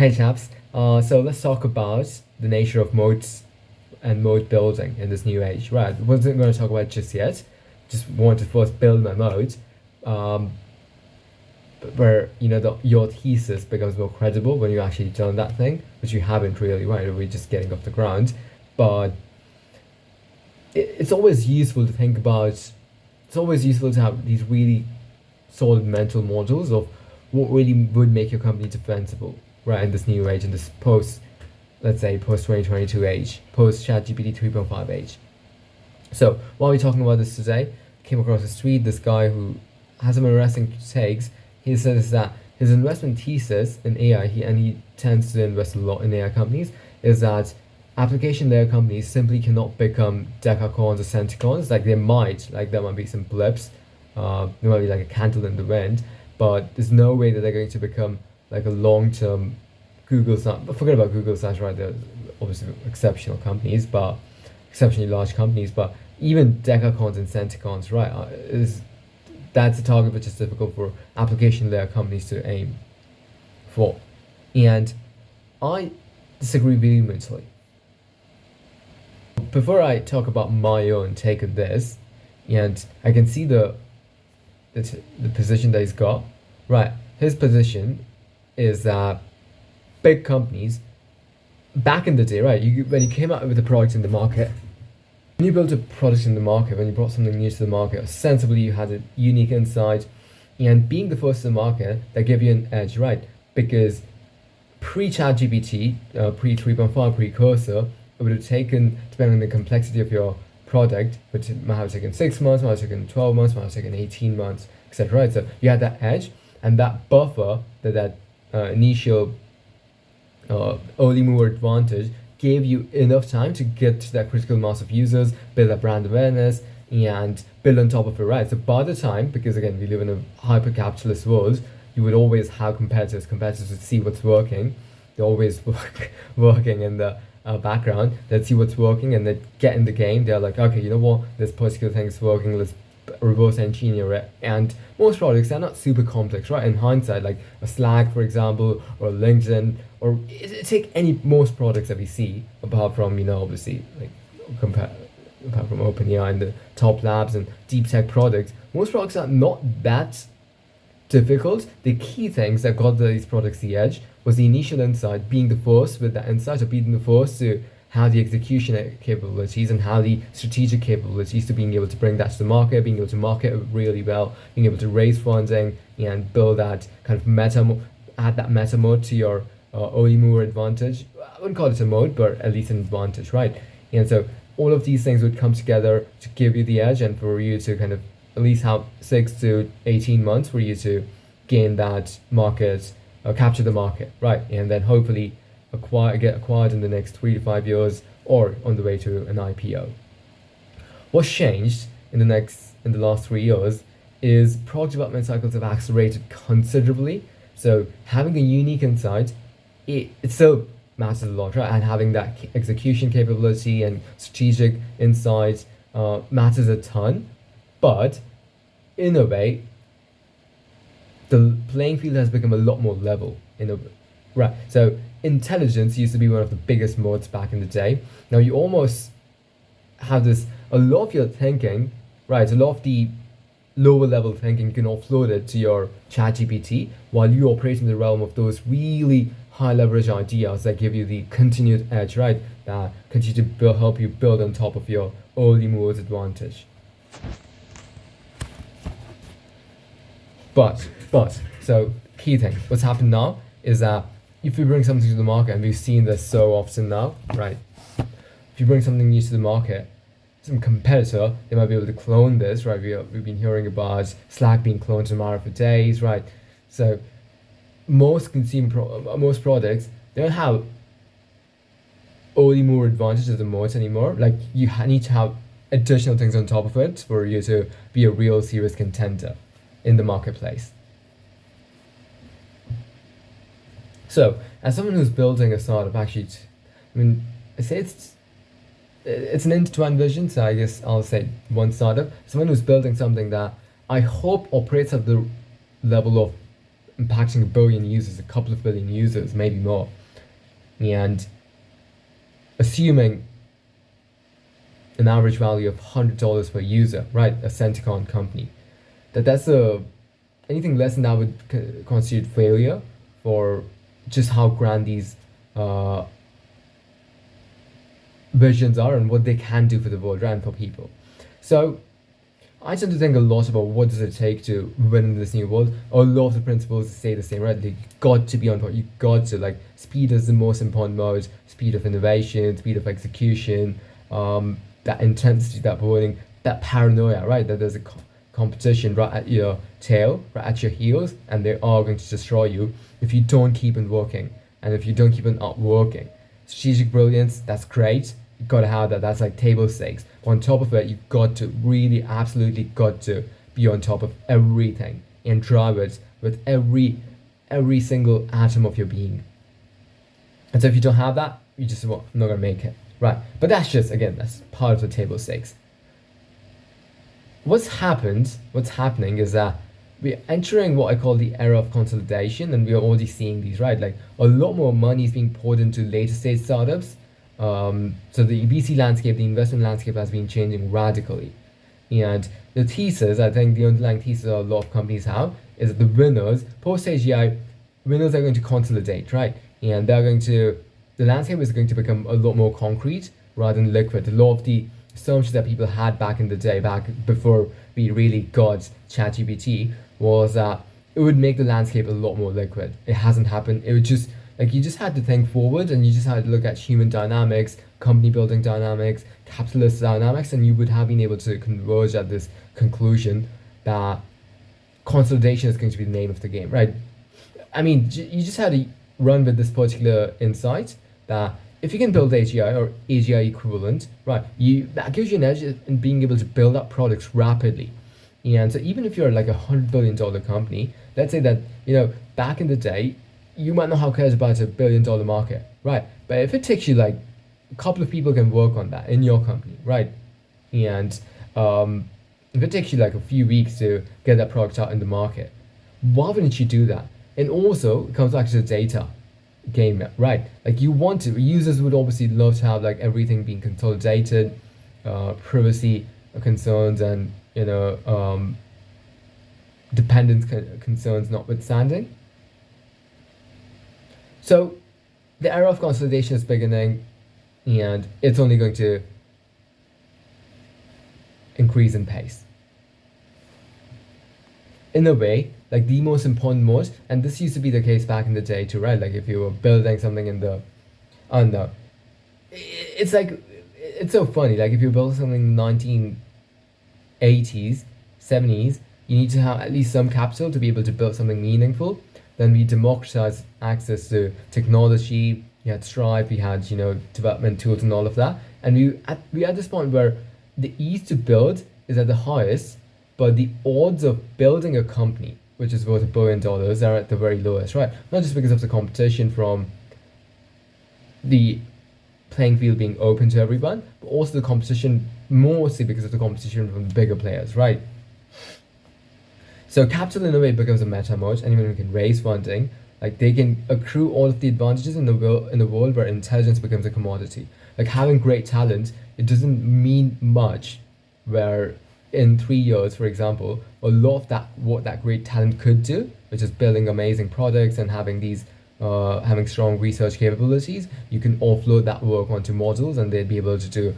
Hey chaps, so let's talk about the nature of moats and moat building in this new age. Right, wasn't going to talk about it just yet. Just want to first build my moat, um, where your thesis becomes more credible when you actually done that thing, which you haven't really. Right, we're just getting off the ground, but it's always useful to think about. It's always useful to have these really solid mental models of what really would make your company defensible, right, in this new age, in this let's say, post 2022 age, post ChatGPT 3.5 age. So while we're talking about this today, came across the street this guy who has some interesting takes. He says that his investment thesis in AI, he tends to invest a lot in AI companies, is that application layer companies simply cannot become decacorns or centicons. Like there might be some blips, there might be like a candle in the wind, but there's no way that they're going to become like a long-term Google slash. Forget about Google slash, right? They're obviously exceptional companies, but exceptionally large companies. But even decacorns and centicons, right? That's a target which is difficult for application layer companies to aim for, and I disagree vehemently. Before I talk about my own take on this, and I can see the position that he's got, right? His position is that big companies back in the day, right? When you came out with a product in the market, when you built a product in the market, when you brought something new to the market, ostensibly you had a unique insight, and being the first in the market, that gave you an edge, right? Because pre-ChatGPT, pre 3.5 precursor, it would have taken, depending on the complexity of your product, which might have taken 6 months, might have taken 12 months, might have taken 18 months, etc. Right? So you had that edge, and that buffer, that initial early mover advantage gave you enough time to get to that critical mass of users, build that brand awareness, and build on top of it, right? So by the time, because again, we live in a hyper-capitalist world, you would always have competitors. Competitors would see what's working. They're always working in the background. They'd see what's working and they'd get in the game. They're like, okay, you know what? This particular thing is working. Let's reverse engineer it. And most products, they're not super complex, right? In hindsight, like a Slack, for example, or LinkedIn, or take most products that we see, apart from, obviously, like apart from OpenAI and the top labs and deep tech products, most products are not that difficult. The key things that got these products the edge was the initial insight, being the first with that insight, or being the first to have the execution capabilities and have the strategic capabilities to being able to bring that to the market, being able to market it really well, being able to raise funding and build that kind of add that meta mode to your early mover advantage. I wouldn't call it a mode, but at least an advantage, right? And so all of these things would come together to give you the edge, and for you to kind of at least have 6 to 18 months for you to gain that market, capture the market, right? And then hopefully get acquired in the next 3 to 5 years, or on the way to an IPO. What's changed in the last 3 years is product development cycles have accelerated considerably. So having a unique insight, it still matters a lot, right? And having that execution capability and strategic insight matters a ton. But in a way, the playing field has become a lot more level right. So intelligence used to be one of the biggest modes back in the day. Now you almost have a lot of your thinking, right? A lot of the lower level thinking, you can offload it to your ChatGPT, while you operate in the realm of those really high leverage ideas that give you the continued edge, right? That continue to help you build on top of your early movers advantage. But, so key thing, what's happened now is that if you bring something to the market, and we've seen this so often now, right? If you bring something new to the market, some competitor, they might be able to clone this, right? We've been hearing about Slack being cloned in a matter of days, right? So most most products, they don't have early mover advantage of the moat anymore. Like you need to have additional things on top of it for you to be a real serious contender in the marketplace. So, as someone who's building a startup, actually, I say it's an end-to-end vision. So I guess I'll say one startup. Someone who's building something that I hope operates at the level of impacting a billion users, a couple of billion users, maybe more. And assuming an average value of $100 per user, right? A Centicon company, that's anything less than that would constitute failure for just how grand these visions are and what they can do for the world, right, and for people. So I tend to think a lot about what does it take to win in this new world. A lot of the principles stay the same, right? Like, you got to be on point. You got to, like, speed is the most important mode. Speed of innovation, speed of execution, that intensity, that boiling, that paranoia, right? That there's a competition right at your tail, right at your heels, and they are going to destroy you if you don't keep on working and if you don't keep on outworking. Strategic brilliance, that's great. You gotta have that. That's like table stakes. On top of it, you've got to really, absolutely got to be on top of everything and drive it with every single atom of your being. And so if you don't have that, you just not gonna make it, right? But that's just, again, that's part of the table stakes. What's happening is that we're entering what I call the era of consolidation, and we're already seeing these, right? Like, a lot more money is being poured into later stage startups. So the VC landscape, the investment landscape has been changing radically. And the thesis, I think the underlying thesis a lot of companies have, is that the winners, post-Age GAI, winners are going to consolidate, right? And the landscape is going to become a lot more concrete rather than liquid. A lot of the assumptions that people had back in the day, back before we really got ChatGPT, was that it would make the landscape a lot more liquid. It hasn't happened. It would just, like, you just had to think forward, and you just had to look at human dynamics, company building dynamics, capitalist dynamics, and you would have been able to converge at this conclusion that consolidation is going to be the name of the game, right? I mean, you just had to run with this particular insight that if you can build AGI or AGI equivalent, right, that gives you an edge in being able to build up products rapidly. And so even if you're like $100 billion company, let's say that, back in the day, you might not have cared about a $1 billion market, right? But if it takes you like a couple of people can work on that in your company, right? And if it takes you like a few weeks to get that product out in the market, why wouldn't you do that? And also, it comes back to the data game, right? Like, users would obviously love to have like everything being consolidated, privacy concerns, and dependence concerns notwithstanding. So the era of consolidation is beginning, and it's only going to increase in pace. In a way, like, the most important mode, and this used to be the case back in the day too, right? Like, if you were building something in the, I don't know, it's like, it's so funny. Like, if you build something in the 1980s, 70s, you need to have at least some capital to be able to build something meaningful. Then we democratized access to technology. We had Stripe, we had development tools and all of that, and we at this point where the ease to build is at the highest, but the odds of building a company which is worth $1 billion are at the very lowest, right? Not just because of the competition from the playing field being open to everyone, but also the competition, mostly because of the competition from the bigger players, right? So capital in a way becomes a meta mode. Anyone who can raise funding, like, they can accrue all of the advantages in the world where intelligence becomes a commodity. Like, having great talent, it doesn't mean much where in 3 years, for example, a lot of what that great talent could do, which is building amazing products and having these having strong research capabilities, you can offload that work onto models and they'd be able to do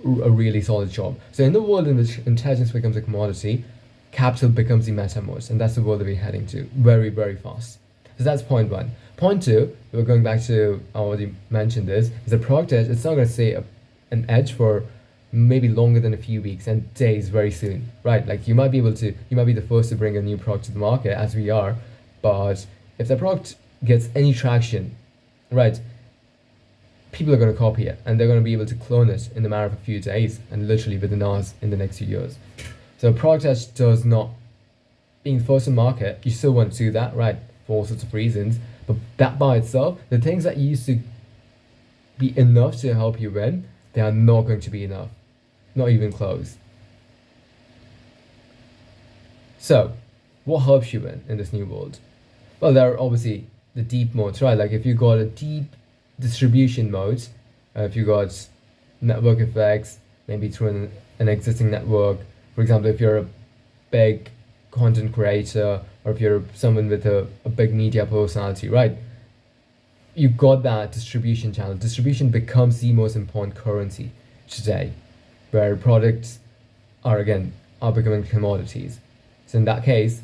a really solid job. So in the world in which intelligence becomes a commodity, capital becomes the meta mode, and that's the world that we're heading to very, very fast. So that's point one. Point two, we're going back to, I already mentioned this, is a product edge. It's not going to say an edge for maybe longer than a few weeks and days very soon, right? Like, you might be the first to bring a new product to the market, as we are, but if the product gets any traction, right, people are going to copy it, and they're going to be able to clone it in a matter of a few days and literally within hours in the next few years. So product edge does not, being first to market, you still want to do that, right, for all sorts of reasons, but that by itself, the things that used to be enough to help you win, they are not going to be enough. Not even close. So, what helps you win in this new world? Well, there are obviously the deep modes, right? Like if you got a deep distribution mode, if you got network effects, maybe through an existing network. For example, if you're a big content creator or if you're someone with a big media personality, right? You got that distribution channel. Distribution becomes the most important currency today, where products are becoming commodities. So in that case,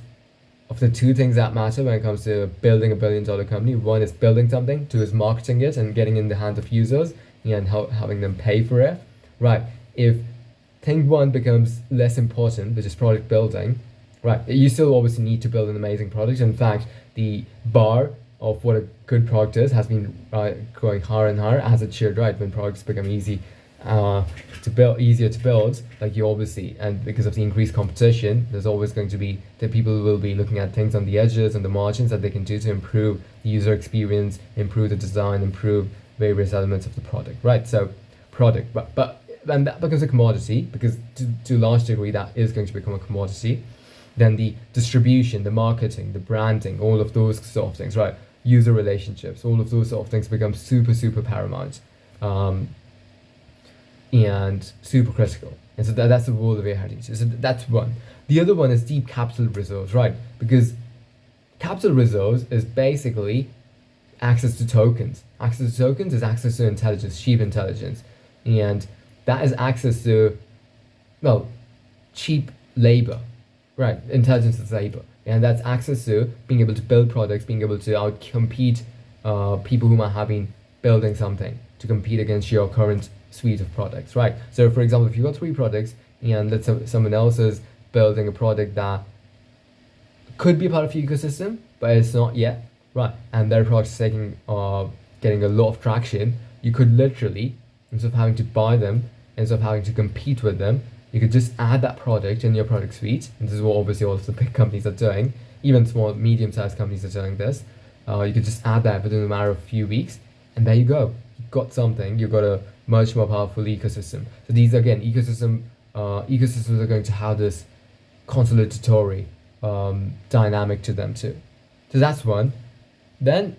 of the two things that matter when it comes to building a billion-dollar company, one is building something, two is marketing it and getting in the hands of users and having them pay for it. Right. If thing one becomes less important, which is product building, right, you still obviously need to build an amazing product. In fact, the bar of what a good product is has been going higher and higher, as it should, right? When products become easier to build, like you obviously, and because of the increased competition, there's always going to be that people will be looking at things on the edges and the margins that they can do to improve the user experience, improve the design, improve various elements of the product, right? So product, but when that becomes a commodity, because to a large degree that is going to become a commodity, then the distribution, the marketing, the branding, all of those sort of things, right? User relationships, all of those sort of things become super paramount. And super critical. And so that's the role that we're heading to. So that's one. The other one is deep capital reserves, right? Because capital reserves is basically access to tokens. Access to tokens is access to intelligence, cheap intelligence. And that is access to, well, cheap labor, right? Intelligence is labor. And that's access to being able to build products, being able to outcompete people who might have been building something to compete against your current suite of products, right? So for example, if you've got 3 products and let's say someone else is building a product that could be a part of your ecosystem, but it's not yet, right? And their product is getting a lot of traction, you could literally, instead of having to buy them, instead of having to compete with them, you could just add that product in your product suite. And this is what obviously all of the big companies are doing. Even small, medium-sized companies are doing this. You could just add that within a matter of a few weeks, and there you go. You've got something. You've got a much more powerful ecosystem. So these again, ecosystems are going to have this consolidatory dynamic to them too. So that's one. Then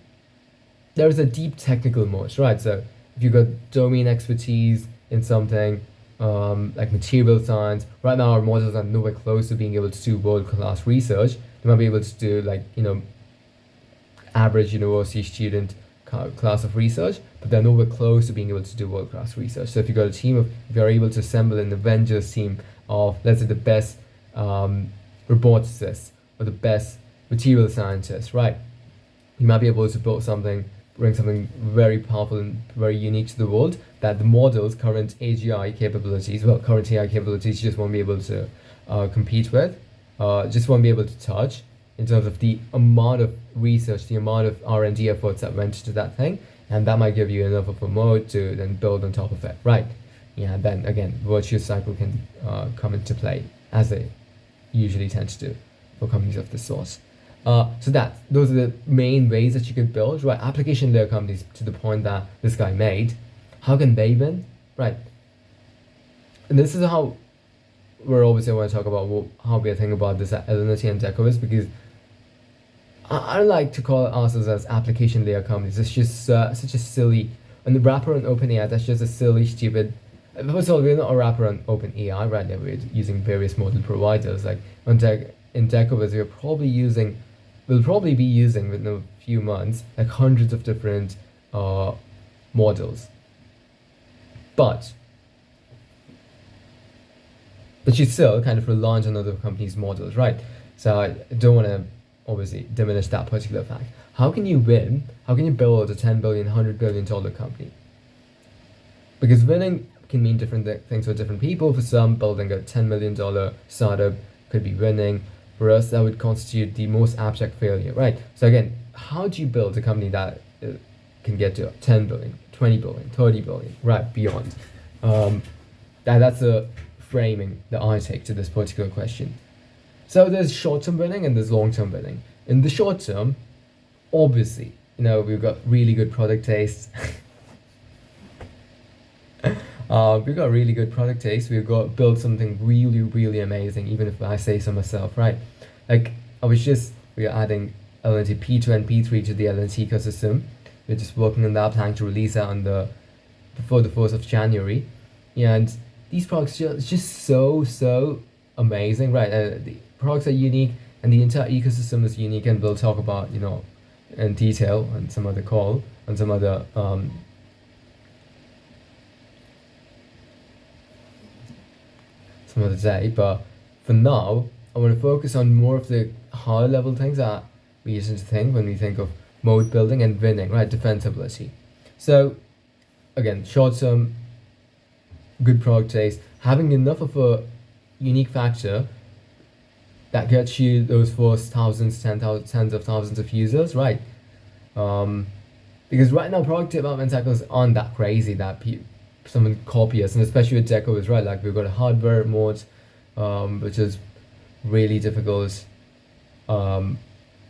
there's a deep technical mode, right? So if you've got domain expertise in something, like material science, right now our models are nowhere close to being able to do world-class research. They might be able to do like, average university student class of research, but they're nowhere close to being able to do world-class research. So if you've got a team of, if you're able to assemble an Avengers team of, let's say, the best roboticists or the best material scientists, right? You might be able to build something, bring something very powerful and very unique to the world that the model's current AI capabilities just won't be able to compete with, just won't be able to touch in terms of the amount of research, the amount of R&D efforts that went into that thing, and that might give you enough of a moat to then build on top of it, right? Yeah, then again, virtuous cycle can come into play, as they usually tend to do for companies of this sort. So those are the main ways that you could build, right? Application layer companies, to the point that this guy made, how can they win, right? And this is how we're obviously want to talk about how we are thinking about this at Alinity and Decovist, because I don't like to call ourselves as application layer companies. It's just such a silly, and the wrapper on OpenAI, that's just a silly, stupid. First of all, we're not a wrapper on OpenAI right now. We're using various model providers. Like in Decovist, we'll probably be using within a few months like hundreds of different models. But you still kind of rely on other companies' models, right? So I don't want to obviously diminish that particular fact. How can you win? How can you build a $10 billion, $100 billion company? Because winning can mean different things for different people. For some, building a $10 million startup could be winning. For us, that would constitute the most abject failure, right? So again, how do you build a company that can get to 10 billion, 20 billion, 30 billion, right, beyond? That's a framing that I take to this particular question. So there's short-term winning and there's long-term winning. In the short term, obviously, we've got really good product taste. We've got really good product taste. We've got built something really, really amazing, even if I say so myself, right? Like, we are adding LNT P2 and P3 to the LNT ecosystem. We're just working on that, planning to release that before the 1st of January. And these products are just so amazing, right? The products are unique and the entire ecosystem is unique, and we'll talk about, in detail on some other call, on some other day. But for now, I want to focus on more of the higher level things that we usually think when we think of moat building and winning, right? Defensibility. So again, short term, good product taste, having enough of a unique factor that gets you those first tens of thousands of users, right? Because right now product development cycles aren't that crazy that someone copy us, and especially with Deco is right. Like we've got a hardware mode, which is really difficult, and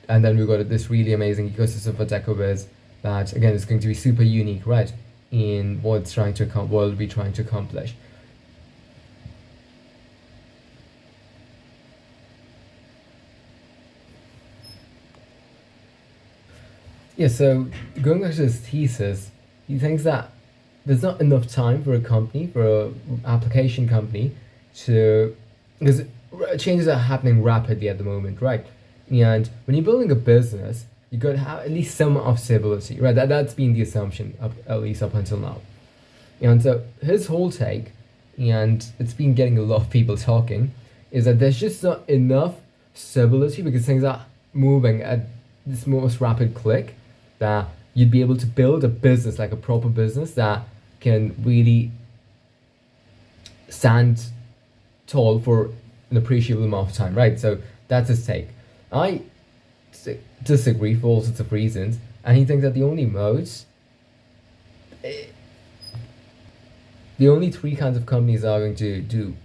then we've got this really amazing ecosystem for DecoViz that again is going to be super unique, right? In what it's trying to what it'll be trying to accomplish. Yeah, so going back to his thesis, he thinks that there's not enough time for a company, for an application company, because changes are happening rapidly at the moment, right? And when you're building a business, you got to have at least some of stability, right? That's been the assumption, at least up until now. And so his whole take, and it's been getting a lot of people talking, is that there's just not enough stability because things are moving at this most rapid click that you'd be able to build a business, like a proper business that can really stand tall for an appreciable amount of time, right? So that's his take. I disagree for all sorts of reasons, and he thinks that the only three kinds of companies that are going to do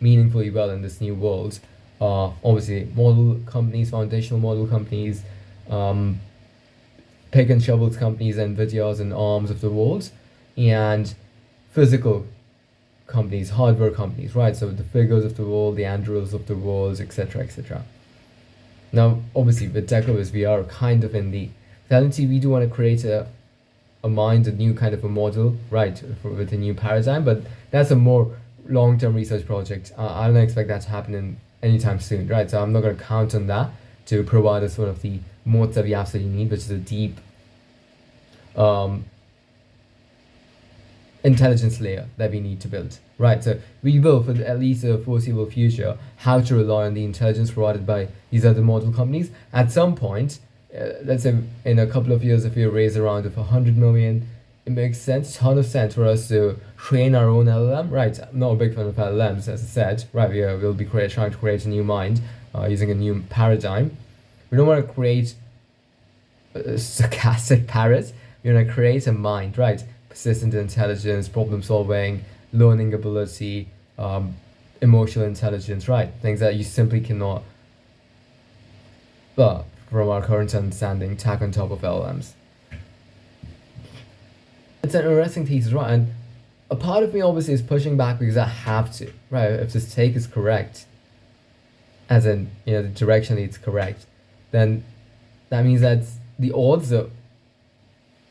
meaningfully well in this new world are obviously model companies, foundational model companies, pick and shovels companies, NVIDIAs and ARMs of the world, and physical companies, hardware companies, right? So the Figures of the world, the Andurils of the world, etc., etc. Now, obviously, with DecoViz, we are kind of in the LNT. We do want to create a new kind of a model, right, with a new paradigm, but that's a more long-term research project. I don't expect that to happen anytime soon, right? So I'm not going to count on that to provide us sort of the moats that we absolutely need, which is a deep intelligence layer that we need to build, right? So we will, for at least the foreseeable future, have to rely on the intelligence provided by these other model companies. At some point, let's say in a couple of years, if we raise a round of 100 million, it makes ton of sense for us to train our own LLM, right? I'm not a big fan of LLMs, as I said, right? We'll be trying to create a new mind using a new paradigm. We don't want to create a stochastic parrot. We want to create a mind, right? Persistent intelligence, problem solving, learning ability, emotional intelligence, right? Things that you simply cannot, well, from our current understanding, tack on top of LLMs. It's an interesting thesis, right? And a part of me obviously is pushing back because I have to, right? If this take is correct, as in, directionally it's correct, then that means that the odds are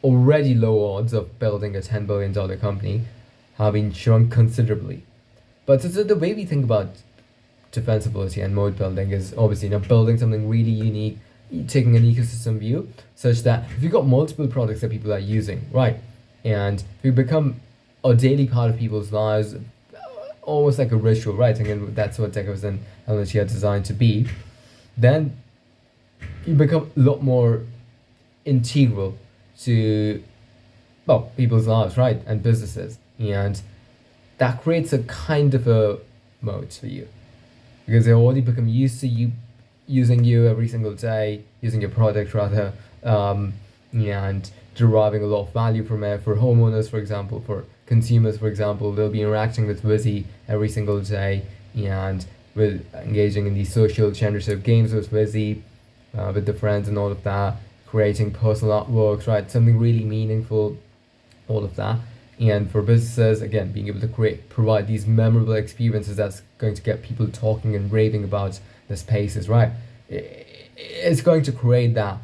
already low odds of building a $10 billion company have been shrunk considerably. But so the way we think about defensibility and moat building is obviously building something really unique, taking an ecosystem view such that if you've got multiple products that people are using, right, and if you become a daily part of people's lives, almost like a ritual, right, and that's what DecoViz and LNT are designed to be, then you become a lot more integral to, well, people's lives, right, and businesses, and that creates a kind of a moat for you because they already become used to using you every single day, using your product rather, and deriving a lot of value from it. For homeowners, for example, for consumers, for example, they'll be interacting with Vizzy every single day and with engaging in these social generative games with Vizzy, with the friends and all of that, creating personal artworks, right? Something really meaningful, all of that. And for businesses, again, being able to provide these memorable experiences that's going to get people talking and raving about the spaces, right? it's going to create that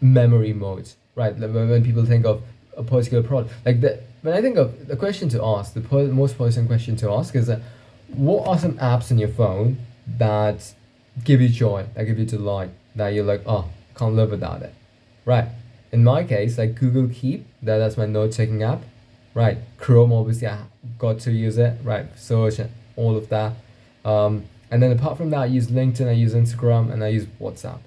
memory mode, right? Like when people think of a particular product, like when I think of the question to ask, the most person question to ask is that what are some apps on your phone that give you joy, that give you delight, that you're like, oh, can't live without it, right? In my case, like Google Keep, that's my note taking app, right? Chrome, obviously, I got to use it, right? Search and all of that. And then apart from that, I use LinkedIn, I use Instagram, and I use WhatsApp.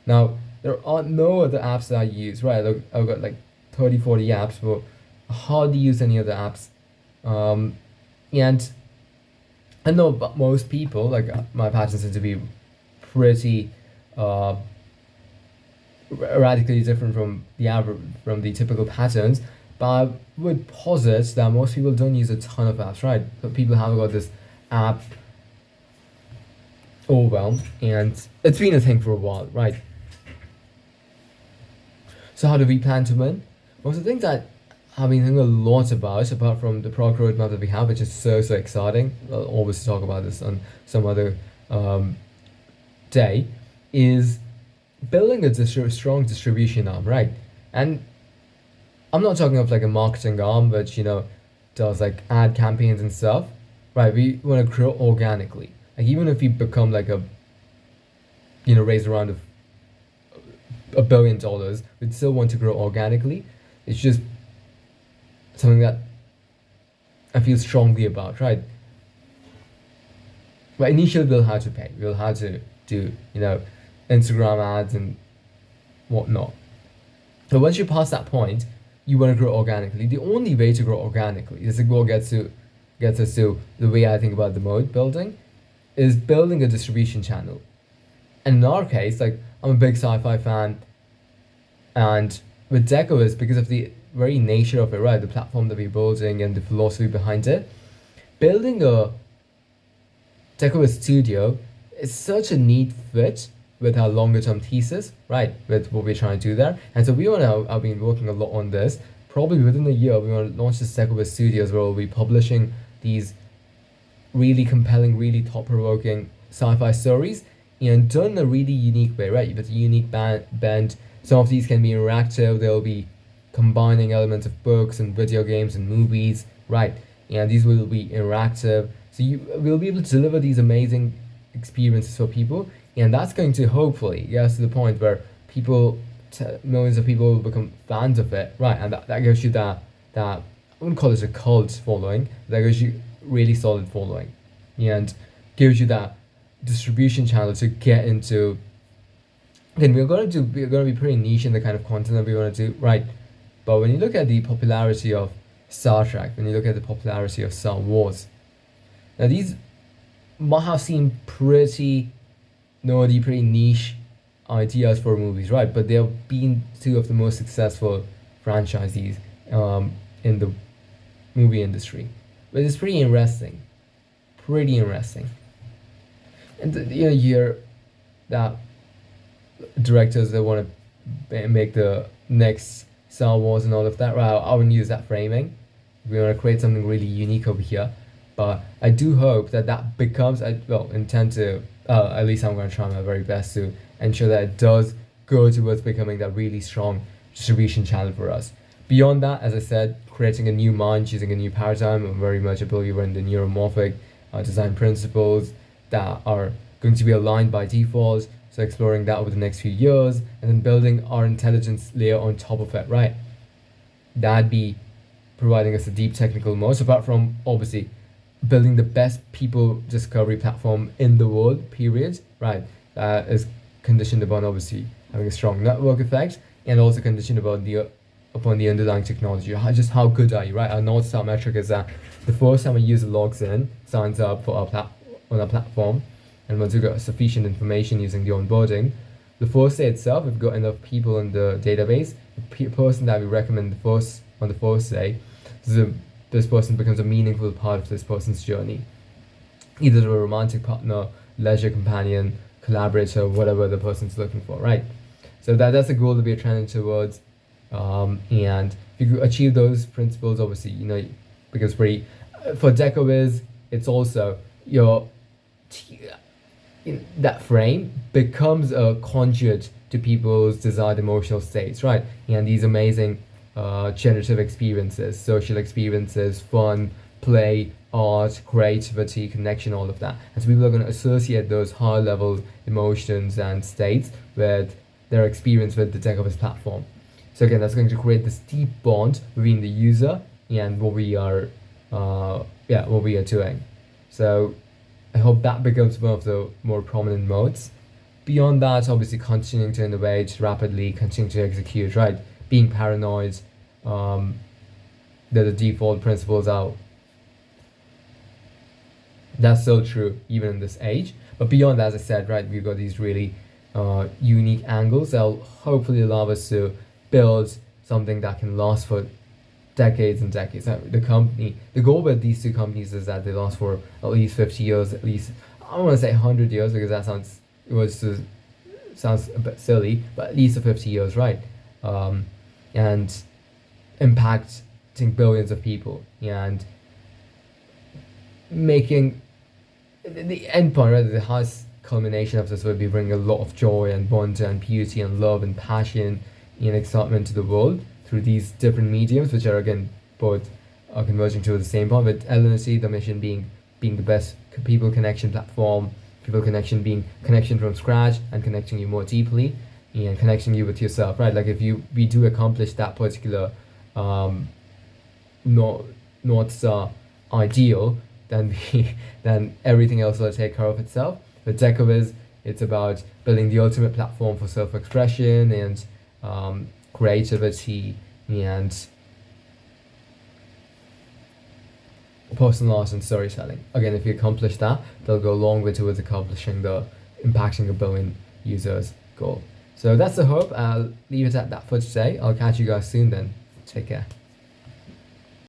Now, there are no other apps that I use, right? Look, I've got like 30, 40 apps, but I hardly use any other apps. And I know but most people, like my patterns tend to be pretty uh, radically different from the average, from the typical patterns. But I would posit that most people don't use a ton of apps, right? But people have got this app overwhelm, and it's been a thing for a while, right? So how do we plan to win? Well, the things that I've been thinking a lot about, apart from the product roadmap that we have, which is so exciting. I'll always talk about this on some other day, is building a strong distribution arm, right? And I'm not talking of like a marketing arm, which does like ad campaigns and stuff, right? We want to grow organically. Like even if we become like raise around $1 billion, we'd still want to grow organically. It's just something that I feel strongly about, right? But initially we'll have to pay. We'll have to do, Instagram ads and whatnot. But once you pass that point, you want to grow organically. The only way to grow organically is to go gets us to the way I think about the moat building, is building a distribution channel. And in our case, like I'm a big sci-fi fan, and with Decovis, because of the very nature of it, right, the platform that we're building and the philosophy behind it, building a Decovis studio is such a neat fit with our longer term thesis, right, with what we're trying to do there. And so I've been working a lot on this. Probably within a year, we want to launch this Decovis Studios, where we'll be publishing these really compelling, really thought-provoking sci-fi stories, done in a really unique way, right? With a unique bend. Some of these can be interactive. They'll be combining elements of books and video games and movies, right? And these will be interactive. So we'll be able to deliver these amazing experiences for people, and that's going to hopefully get us to the point where millions of people will become fans of it, right? And that gives you that I wouldn't call it a cult following. That gives you really solid following, and gives you that distribution channel to get into. Then we're going to be pretty niche in the kind of content that we want to do, right? But when you look at the popularity of Star Trek, when you look at the popularity of Star Wars, now these might have seemed pretty nerdy, pretty niche ideas for movies, right? But they have been two of the most successful franchises in the movie industry. But it's pretty interesting. And you hear that directors that want to make the next Star Wars and all of that, right? I wouldn't use that framing. We want to create something really unique over here. But I do hope that becomes, intend to, at least I'm going to try my very best to ensure that it does go towards becoming that really strong distribution channel for us. Beyond that, as I said, creating a new mind, choosing a new paradigm. I'm very much a believer in the neuromorphic design principles that are going to be aligned by default. So exploring that over the next few years, and then building our intelligence layer on top of it, right? That'd be providing us a deep technical moat, apart from obviously building the best people discovery platform in the world, period, right? That is conditioned upon obviously having a strong network effect, and also conditioned upon the underlying technology. Just how good are you, right? Our North Star metric is that the first time a user logs in, signs up for on our platform, and once we've got sufficient information using the onboarding, the first day itself, we've got enough people in the database, the person that we recommend on the first day, this person becomes a meaningful part of this person's journey. Either a romantic partner, leisure companion, collaborator, whatever the person's looking for, right? So that's a goal that we're trending towards. And if you achieve those principles, obviously, becomes pretty. For Decoviz, it's also in that frame becomes a conduit to people's desired emotional states, right? And these amazing generative experiences, social experiences, fun, play, art, creativity, connection, all of that. And so people are going to associate those high level emotions and states with their experience with the Decovers platform. So again, that's going to create this deep bond between the user and what we are doing. So I hope that becomes one of the more prominent modes. Beyond that, obviously continuing to innovate rapidly, continuing to execute, right? Being paranoid, the default principles are. That's so true, even in this age. But beyond that, as I said, right, we've got these really unique angles that'll hopefully allow us to build something that can last for decades and decades. The goal with these two companies is that they last for at least 50 years, at least, I don't want to say 100 years because that sounds a bit silly, but at least 50 years, right? And impacting billions of people and making the end point, right? The highest culmination of this would be bringing a lot of joy and wonder and beauty and love and passion and excitement to the world through these different mediums, which are again both are converging to the same point. With LNC, the mission being the best people connection platform, people connection being connection from scratch and connecting you more deeply and connecting you with yourself, right? Like if we do accomplish that particular North Star ideal, then everything else will take care of itself. With Decovers, it's about building the ultimate platform for self-expression and creativity and personalized and storytelling. Again, if you accomplish that, they'll go a long way towards accomplishing the impacting a billion users goal. So that's the hope. I'll leave it at that for today. I'll catch you guys soon then. Take care.